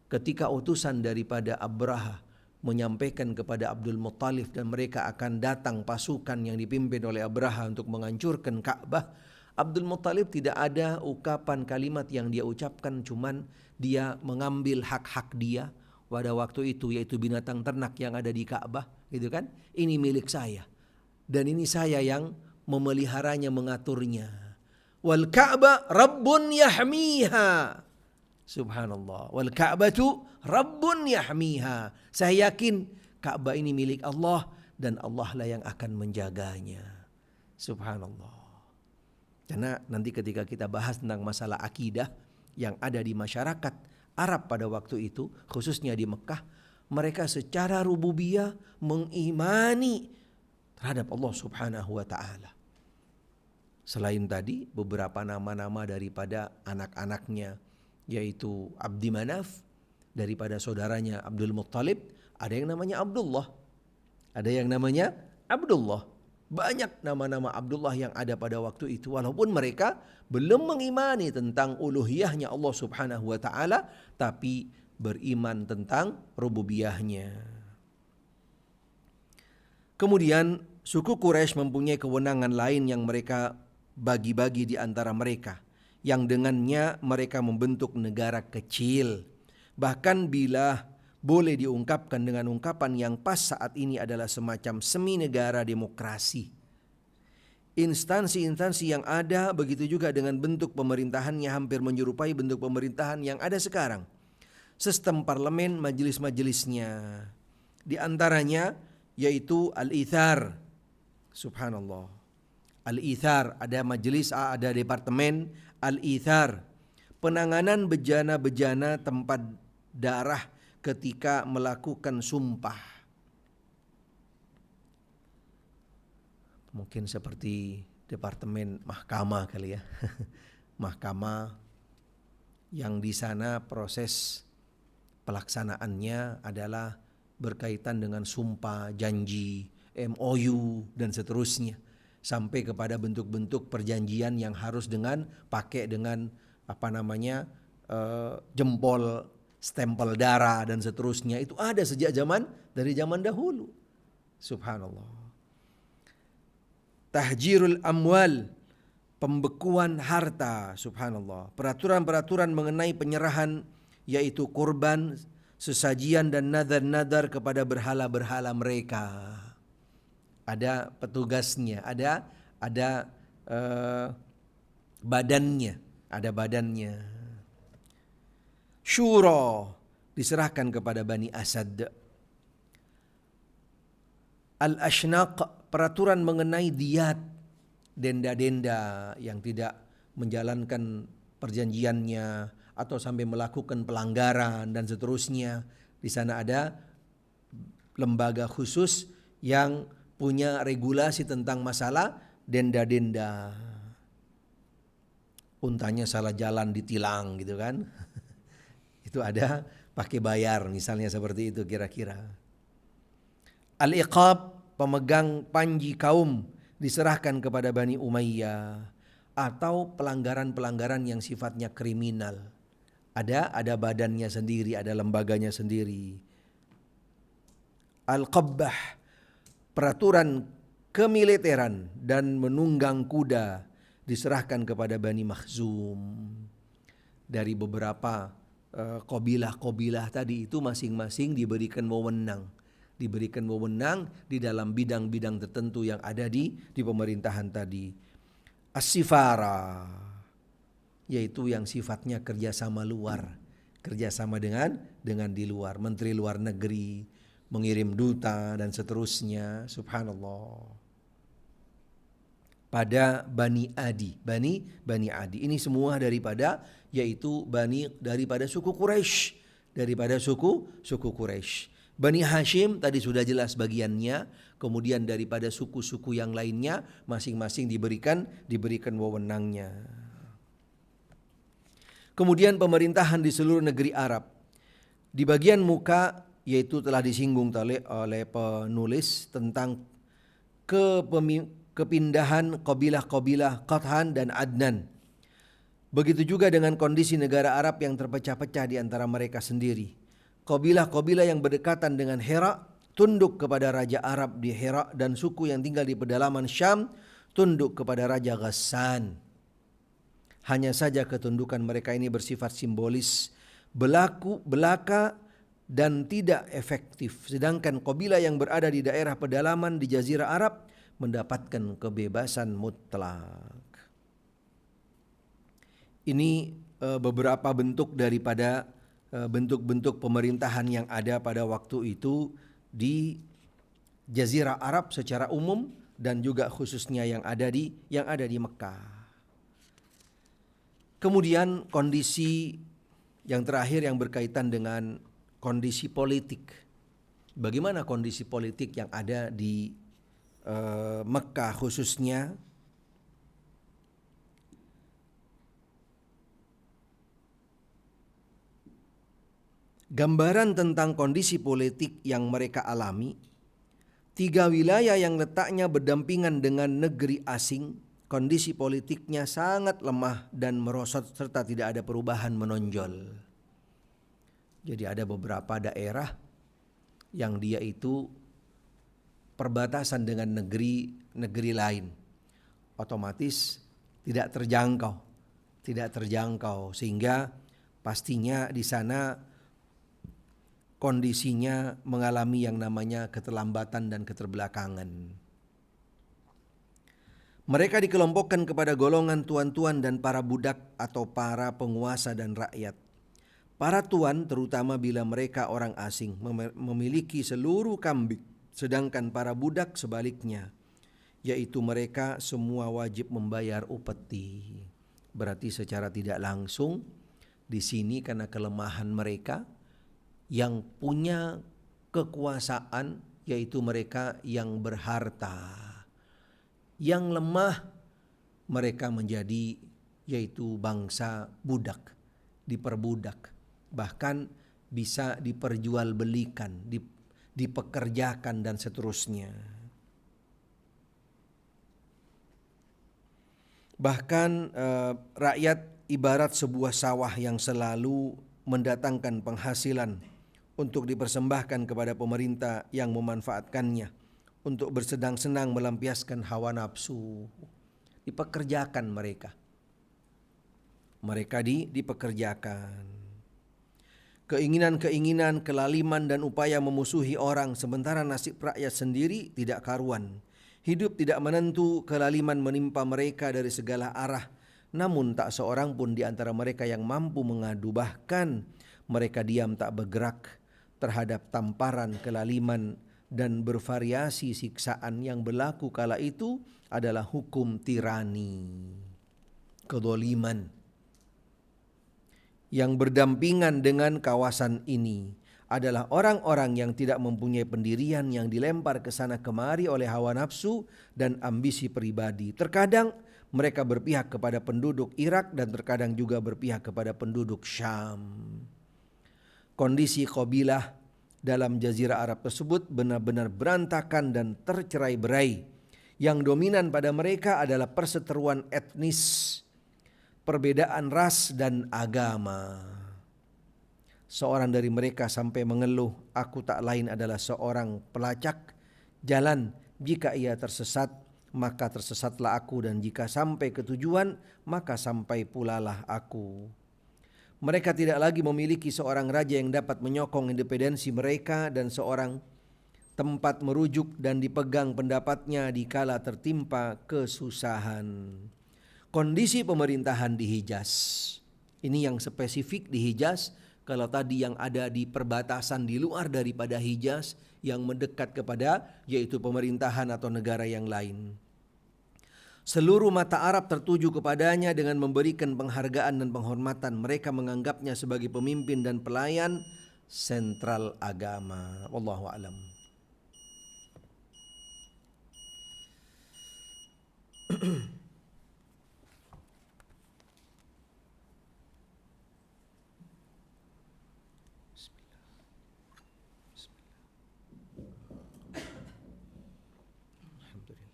S1: Ketika utusan daripada Abraha menyampaikan kepada Abdul Muttalib dan mereka akan datang pasukan yang dipimpin oleh Abraha untuk menghancurkan Ka'bah, Abdul Muttalib tidak ada ucapan kalimat yang dia ucapkan, cuman dia mengambil hak-hak dia pada waktu itu, yaitu binatang ternak yang ada di Ka'bah, gitu kan? Ini milik saya dan ini saya yang memeliharanya, mengaturnya. Wal Ka'bah Rabbun yahmiha. Subhanallah. Wal Ka'batu Rabbun yahmiha. Saya yakin Ka'bah ini milik Allah dan Allah lah yang akan menjaganya. Subhanallah. Karena nanti ketika kita bahas tentang masalah akidah yang ada di masyarakat Arab pada waktu itu, khususnya di Mekah, mereka secara rububiyah mengimani terhadap Allah Subhanahu wa taala. Selain tadi beberapa nama-nama daripada anak-anaknya, yaitu Abdi Manaf, daripada saudaranya Abdul Muttalib, ada yang namanya Abdullah. Ada yang namanya Abdullah. Banyak nama-nama Abdullah yang ada pada waktu itu, walaupun mereka belum mengimani tentang uluhiyahnya Allah Subhanahu wa taala, tapi beriman tentang rububiyahnya. Kemudian suku Quraisy mempunyai kewenangan lain yang mereka bagi-bagi di antara mereka, yang dengannya mereka membentuk negara kecil. Bahkan bila boleh diungkapkan dengan ungkapan yang pas saat ini adalah semacam semi negara demokrasi. Instansi-instansi yang ada begitu juga dengan bentuk pemerintahannya hampir menyerupai bentuk pemerintahan yang ada sekarang. Sistem parlemen, majelis-majelisnya, di antaranya yaitu Al-Ithar. Subhanallah. Al-Ithar, ada majelis, ada departemen Al-Ithar. Penanganan bejana-bejana tempat darah ketika melakukan sumpah. Mungkin seperti departemen mahkamah kali ya. Mahkamah yang di sana proses pelaksanaannya adalah berkaitan dengan sumpah, janji, MOU dan seterusnya, sampai kepada bentuk-bentuk perjanjian yang harus pakai dengan jempol, stempel darah dan seterusnya. Itu ada sejak dari zaman dahulu. Subhanallah. Tahjirul amwal, pembekuan harta. Subhanallah. Peraturan-peraturan mengenai penyerahan yaitu kurban, sesajian dan nadar-nadar kepada berhala-berhala mereka. Ada petugasnya, ada badannya, Syura diserahkan kepada Bani Asad. Al-Ashnaq, peraturan mengenai diyat, denda-denda yang tidak menjalankan perjanjiannya atau sampai melakukan pelanggaran dan seterusnya. Di sana ada lembaga khusus yang punya regulasi tentang masalah denda-denda. Untanya salah jalan ditilang gitu kan. Itu ada pakai bayar, misalnya seperti itu kira-kira. Al-Iqab, pemegang panji kaum, diserahkan kepada Bani Umayyah, atau pelanggaran-pelanggaran yang sifatnya kriminal. Ada badannya sendiri, ada lembaganya sendiri. Al-Qabbah, peraturan kemiliteran dan menunggang kuda, diserahkan kepada Bani Makhzum. Dari beberapa qabilah-qabilah tadi itu masing-masing diberikan wewenang di dalam bidang-bidang tertentu yang ada di pemerintahan tadi. As-sifara, yaitu yang sifatnya kerjasama luar, kerjasama dengan di luar, menteri luar negeri, mengirim duta dan seterusnya. Subhanallah. Pada Bani Adi, Bani Adi ini semua daripada suku Quraisy, suku Quraisy. Bani Hashim tadi sudah jelas bagiannya, kemudian daripada suku-suku yang lainnya masing-masing diberikan wewenangnya. Kemudian pemerintahan di seluruh negeri Arab. Di bagian muka yaitu telah disinggung oleh penulis tentang kepindahan kabilah-kabilah Qathan dan Adnan. Begitu juga dengan kondisi negara Arab yang terpecah-pecah di antara mereka sendiri. Kabilah-kabilah yang berdekatan dengan Hira tunduk kepada Raja Arab di Hira, dan suku yang tinggal di pedalaman Syam tunduk kepada Raja Ghassan. Hanya saja ketundukan mereka ini bersifat simbolis, belaka dan tidak efektif. Sedangkan kabilah yang berada di daerah pedalaman di Jazirah Arab mendapatkan kebebasan mutlak. Ini beberapa bentuk daripada bentuk-bentuk pemerintahan yang ada pada waktu itu di Jazirah Arab secara umum dan juga khususnya yang ada di Mekah. Kemudian kondisi yang terakhir yang berkaitan dengan kondisi politik. Bagaimana kondisi politik yang ada di Mekah khususnya? Gambaran tentang kondisi politik yang mereka alami. 3 wilayah yang letaknya berdampingan dengan negeri asing, kondisi politiknya sangat lemah dan merosot serta tidak ada perubahan menonjol. Jadi ada beberapa daerah yang dia itu perbatasan dengan negeri lain, otomatis tidak terjangkau sehingga pastinya di sana kondisinya mengalami yang namanya keterlambatan dan keterbelakangan. Mereka dikelompokkan kepada golongan tuan-tuan dan para budak atau para penguasa dan rakyat. Para tuan terutama bila mereka orang asing memiliki seluruh kambing, sedangkan para budak sebaliknya, yaitu mereka semua wajib membayar upeti. Berarti secara tidak langsung di sini karena kelemahan mereka, yang punya kekuasaan yaitu mereka yang berharta. Yang lemah mereka menjadi yaitu bangsa budak, diperbudak, bahkan bisa diperjualbelikan, dipekerjakan dan seterusnya. Bahkan rakyat ibarat sebuah sawah yang selalu mendatangkan penghasilan untuk dipersembahkan kepada pemerintah yang memanfaatkannya untuk bersenang-senang melampiaskan hawa nafsu. Dipekerjakan mereka dipekerjakan. Keinginan-keinginan, kelaliman dan upaya memusuhi orang, sementara nasib rakyat sendiri tidak karuan. Hidup tidak menentu, kelaliman menimpa mereka dari segala arah. Namun tak seorang pun di antara mereka yang mampu mengadu, bahkan mereka diam tak bergerak terhadap tamparan kelaliman dan bervariasi siksaan yang berlaku kala itu adalah hukum tirani, kezaliman yang berdampingan dengan kawasan ini adalah orang-orang yang tidak mempunyai pendirian, yang dilempar ke sana kemari oleh hawa nafsu dan ambisi pribadi. Terkadang mereka berpihak kepada penduduk Irak dan terkadang juga berpihak kepada penduduk Syam. Kondisi kabilah dalam Jazirah Arab tersebut benar-benar berantakan dan tercerai-berai. Yang dominan pada mereka adalah perseteruan etnis, perbedaan ras dan agama. Seorang dari mereka sampai mengeluh, "Aku tak lain adalah seorang pelacak jalan. Jika ia tersesat, maka tersesatlah aku, dan jika sampai ke tujuan, maka sampai pulalah aku." Mereka tidak lagi memiliki seorang raja yang dapat menyokong independensi mereka dan seorang tempat merujuk dan dipegang pendapatnya dikala tertimpa kesusahan. Kondisi pemerintahan di Hijaz. Ini yang spesifik di Hijaz. Kalau tadi yang ada di perbatasan di luar daripada Hijaz, yang mendekat kepada yaitu pemerintahan atau negara yang lain. Seluruh mata Arab tertuju kepadanya dengan memberikan penghargaan dan penghormatan. Mereka menganggapnya sebagai pemimpin dan pelayan sentral agama. Wallahu a'lam. Alhamdulillah.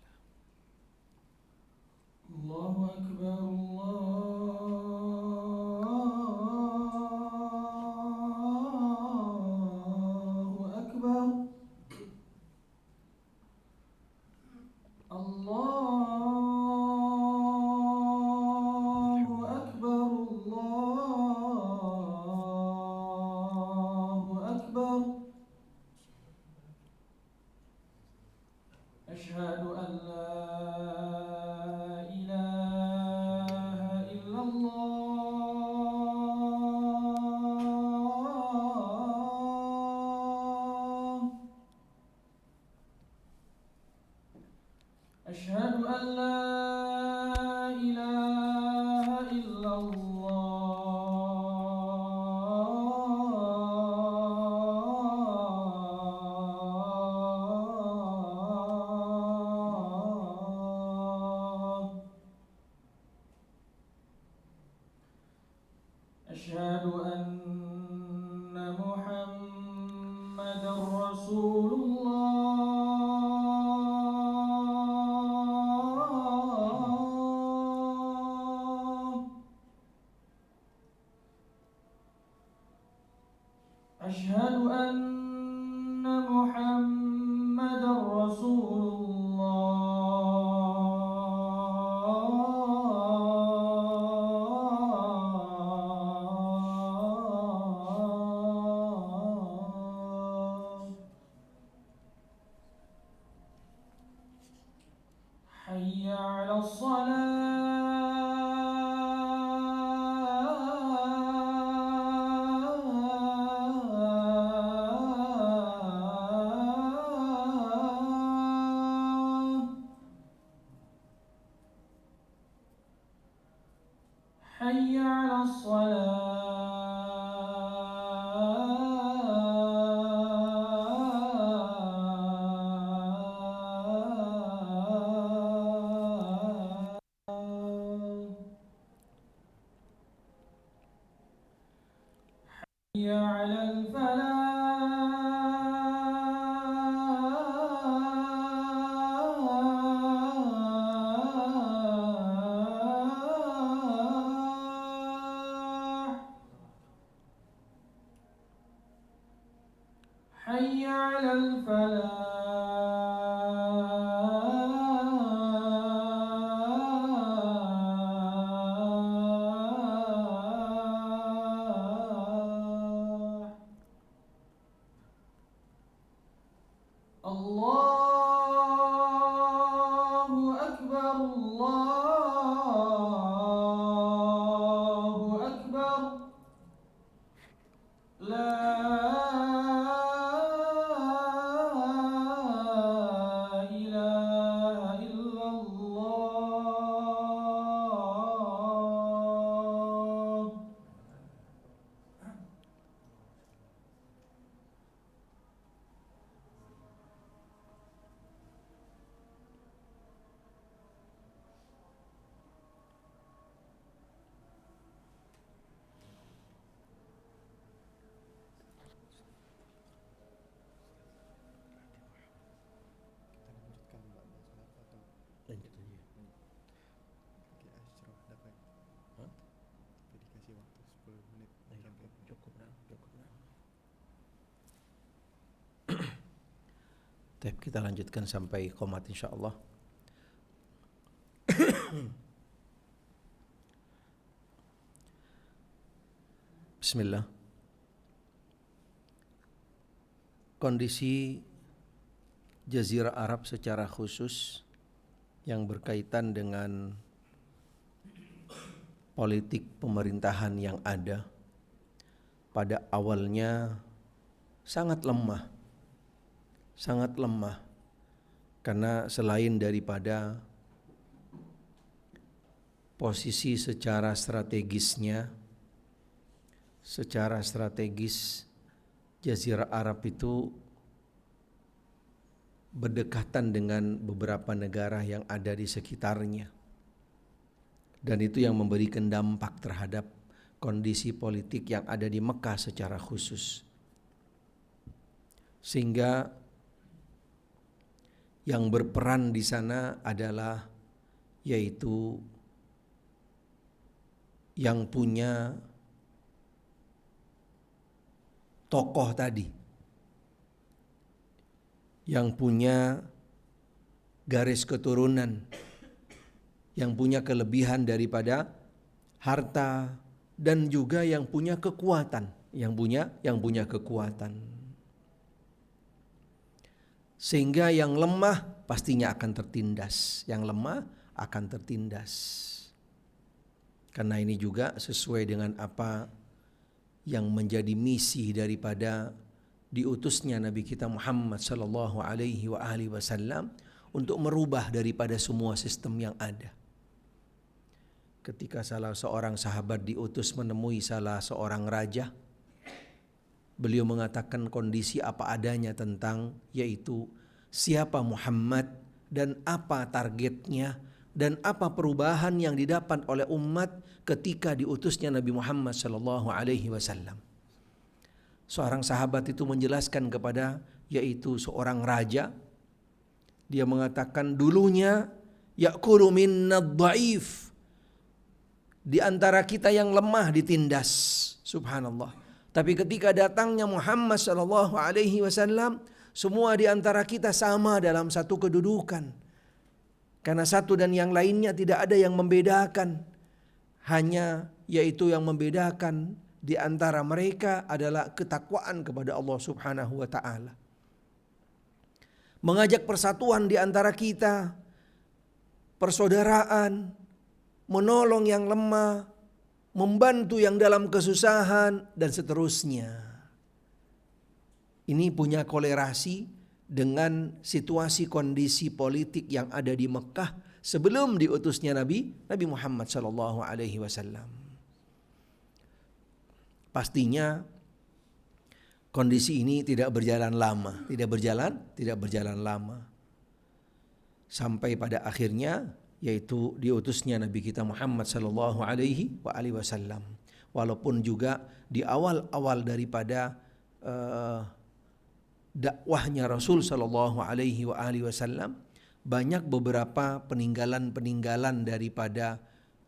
S2: Allahu Akbar, Allahu Akbar, Allahu Akbar, Allahu Akbar. Asyhadu an la ilaha illallah. Asyhadu an la ilaha illallah. Asyhadu anna Muhammadar Rasulullah. Asyhadu anna Muhammadar Rasulullah. Hayya 'alas salah. Hayya 'alas salah. Hayya 'alal falah. Hayya 'alal falah. Allahu Akbar, Allahu Akbar. La ilaha illallah.
S3: Kita lanjutkan ba'da salat atau
S1: Lanjut aja.
S3: pakai asyraf dapat.
S1: Hah?
S3: Tapi dikasih waktu 10 menit sampai
S1: Cukup dah. Tapi kita lanjutkan sampai qomat insyaallah. Bismillah. Kondisi Jazirah Arab secara khusus yang berkaitan dengan politik pemerintahan yang ada pada awalnya sangat lemah karena selain daripada posisi secara strategis Jazirah Arab itu berdekatan dengan beberapa negara yang ada di sekitarnya, dan itu yang memberikan dampak terhadap kondisi politik yang ada di Mekah secara khusus, sehingga yang berperan di sana adalah yaitu yang punya tokoh tadi, yang punya garis keturunan, yang punya kelebihan daripada harta, dan juga yang punya kekuatan, yang punya kekuatan. Sehingga yang lemah pastinya akan tertindas, Karena ini juga sesuai dengan apa yang menjadi misi daripada diutusnya Nabi kita Muhammad sallallahu alaihi wasallam untuk merubah daripada semua sistem yang ada. Ketika salah seorang sahabat diutus menemui salah seorang raja, beliau mengatakan kondisi apa adanya tentang yaitu siapa Muhammad dan apa targetnya dan apa perubahan yang didapat oleh umat ketika diutusnya Nabi Muhammad sallallahu alaihi wasallam. Seorang sahabat itu menjelaskan kepada yaitu seorang raja. Dia mengatakan dulunya ya'kulu minnad dha'if. Di antara kita yang lemah ditindas. Subhanallah. Tapi ketika datangnya Muhammad sallallahu alaihi wasallam, semua di antara kita sama dalam satu kedudukan. Karena satu dan yang lainnya tidak ada yang membedakan. Hanya yaitu yang membedakan di antara mereka adalah ketakwaan kepada Allah Subhanahu wa taala. Mengajak persatuan di antara kita, persaudaraan, menolong yang lemah, membantu yang dalam kesusahan dan seterusnya. Ini punya kolerasi dengan situasi kondisi politik yang ada di Mekah sebelum diutusnya Nabi Muhammad sallallahu alaihi wasallam. Pastinya kondisi ini tidak berjalan lama. Sampai pada akhirnya yaitu diutusnya Nabi kita Muhammad sallallahu alaihi wasallam. Walaupun juga di awal-awal daripada dakwahnya Rasul sallallahu alaihi wasallam banyak beberapa peninggalan daripada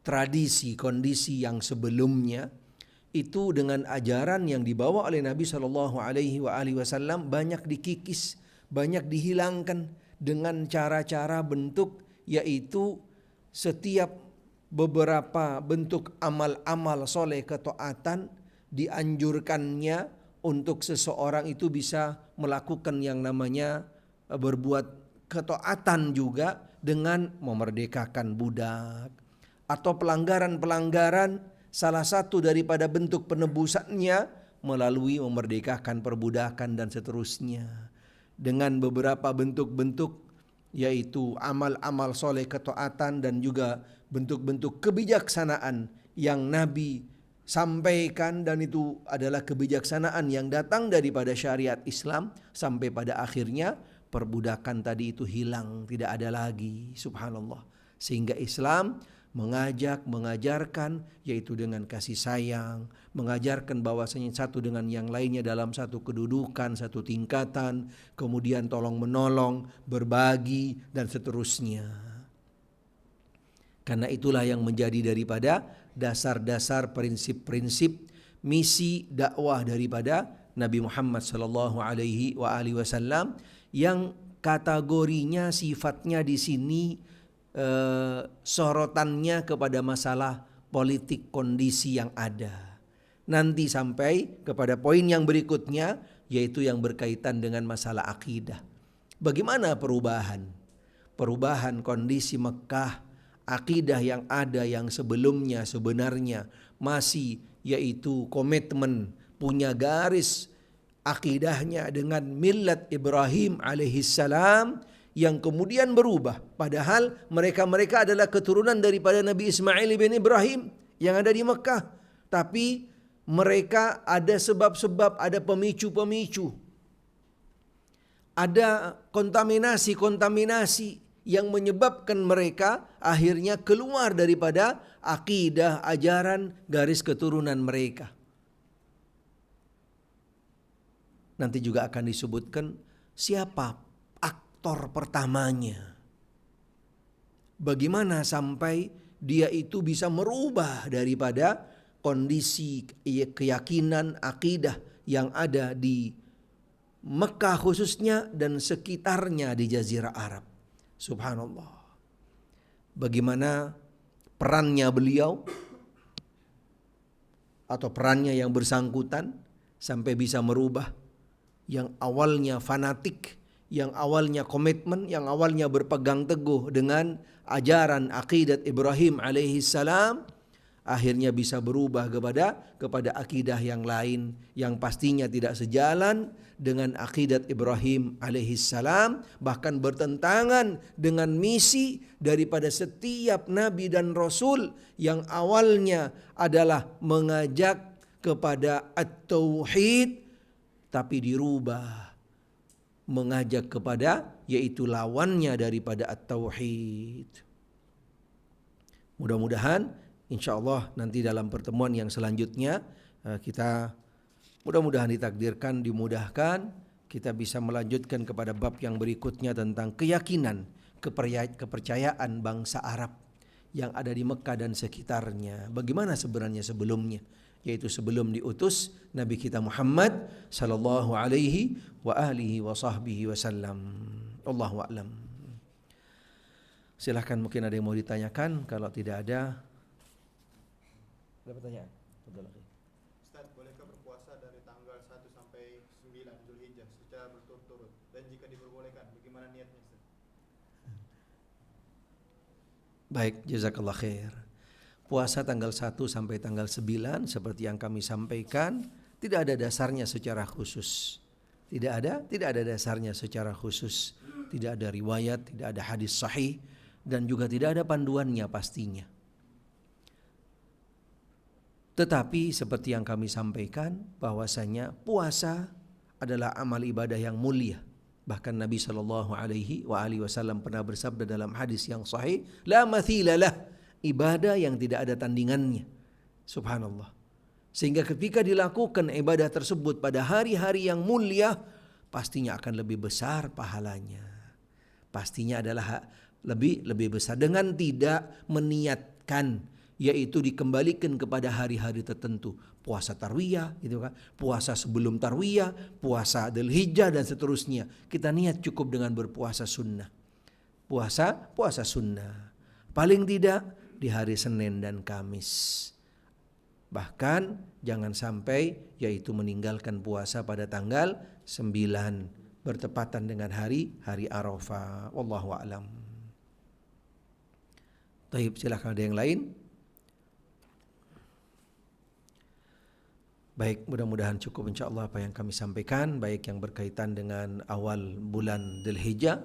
S1: tradisi kondisi yang sebelumnya itu dengan ajaran yang dibawa oleh Nabi sallallahu alaihi wasallam banyak dikikis, banyak dihilangkan dengan cara-cara bentuk yaitu setiap beberapa bentuk amal-amal soleh ketaatan dianjurkannya untuk seseorang itu bisa melakukan yang namanya berbuat ketaatan juga dengan memerdekakan budak atau pelanggaran-pelanggaran, salah satu daripada bentuk penebusannya melalui memerdekakan perbudakan dan seterusnya dengan beberapa bentuk-bentuk yaitu amal-amal soleh ketaatan dan juga bentuk-bentuk kebijaksanaan yang Nabi sampaikan, dan itu adalah kebijaksanaan yang datang daripada syariat Islam sampai pada akhirnya perbudakan tadi itu hilang, tidak ada lagi. Subhanallah. Sehingga Islam mengajarkan yaitu dengan kasih sayang, mengajarkan bahwasanya satu dengan yang lainnya dalam satu kedudukan, satu tingkatan, kemudian tolong menolong, berbagi dan seterusnya. Karena itulah yang menjadi daripada dasar-dasar prinsip-prinsip misi dakwah daripada Nabi Muhammad sallallahu alaihi wasallam yang kategorinya sifatnya di sini sorotannya kepada masalah politik kondisi yang ada. nanti sampai kepada poin yang berikutnya, yaitu yang berkaitan dengan masalah akidah. Bagaimana perubahan? Perubahan kondisi Mekah, akidah yang ada yang sebelumnya sebenarnya masih yaitu komitmen, punya garis akidahnya dengan millat Ibrahim alaihissalam, yang kemudian berubah. Padahal mereka adalah keturunan daripada Nabi Ismail bin Ibrahim yang ada di Mekah. Tapi mereka ada sebab-sebab, ada pemicu-pemicu, ada kontaminasi yang menyebabkan mereka akhirnya keluar daripada akidah, ajaran, garis keturunan mereka. Nanti juga akan disebutkan siapa aktor pertamanya. Bagaimana sampai dia itu bisa merubah daripada kondisi keyakinan, akidah yang ada di Mekah khususnya dan sekitarnya di Jazirah Arab. Subhanallah. Bagaimana perannya beliau atau perannya yang bersangkutan sampai bisa merubah yang awalnya fanatik, yang awalnya komitmen, yang awalnya berpegang teguh dengan ajaran akidat Ibrahim alaihissalam, akhirnya bisa berubah kepada akidah yang lain yang pastinya tidak sejalan dengan akidat Ibrahim alaihissalam, bahkan bertentangan dengan misi daripada setiap nabi dan rasul yang awalnya adalah mengajak kepada at-tauhid, tapi dirubah mengajak kepada yaitu lawannya daripada at-tauhid. Mudah-mudahan insyaallah nanti dalam pertemuan yang selanjutnya kita mudah-mudahan ditakdirkan, dimudahkan, kita bisa melanjutkan kepada bab yang berikutnya tentang keyakinan, kepercayaan bangsa Arab yang ada di Mekah dan sekitarnya. Bagaimana sebenarnya sebelumnya, yaitu sebelum diutus Nabi kita Muhammad sallallahu alaihi wa alihi wa sahbihi wasallam. Allahu a'lam. Silahkan, mungkin ada yang mau ditanyakan. Kalau tidak ada pertanyaan.
S3: Ustaz, bolehkah berpuasa dari tanggal 1 sampai 9 Zulhijjah secara berturut-turut? Dan jika diperbolehkan, bagaimana niatnya, Ustaz?
S1: Baik, jazakallah khair. Puasa tanggal 1 sampai tanggal 9 seperti yang kami sampaikan tidak ada dasarnya secara khusus. Tidak ada dasarnya secara khusus. Tidak ada riwayat, tidak ada hadis sahih, dan juga tidak ada panduannya pastinya. Tetapi seperti yang kami sampaikan bahwasanya puasa adalah amal ibadah yang mulia. Bahkan Nabi SAW pernah bersabda dalam hadis yang sahih, la mathilalah, ibadah yang tidak ada tandingannya. Subhanallah. Sehingga ketika dilakukan ibadah tersebut pada hari-hari yang mulia, pastinya akan lebih besar pahalanya. Pastinya adalah lebih besar dengan tidak meniatkan, yaitu dikembalikan kepada hari-hari tertentu. Puasa tarwiyah gitu kan, puasa sebelum tarwiyah, puasa Dzulhijjah dan seterusnya. Kita niat cukup dengan berpuasa sunnah. Puasa sunnah. Paling tidak di hari Senin dan Kamis. Bahkan jangan sampai yaitu meninggalkan puasa pada tanggal 9 bertepatan dengan hari Arafah. Wallahu a'lam. Baik, silakan ada yang lain. Baik, mudah-mudahan cukup insyaallah apa yang kami sampaikan, baik yang berkaitan dengan awal bulan Dzulhijjah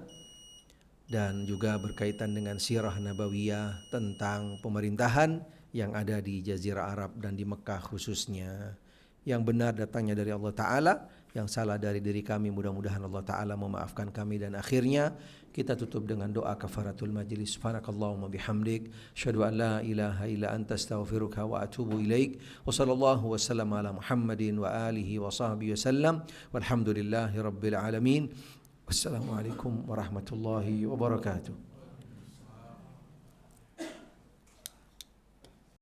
S1: dan juga berkaitan dengan sirah nabawiyah tentang pemerintahan yang ada di Jazirah Arab dan di Mekah khususnya. Yang benar datangnya dari Allah Ta'ala, yang salah dari diri kami mudah-mudahan Allah Ta'ala memaafkan kami. Dan akhirnya kita tutup dengan doa kafaratul majlis. Subhanakallahumma bihamdik, asyhadu an la ilaha illa anta astaghfiruka wa atubu ilaik. Wa sallallahu wasallam ala Muhammadin wa alihi wa sahbihi wasallam. Walhamdulillahi rabbil alamin. Wassalamualaikum warahmatullahi wabarakatuh.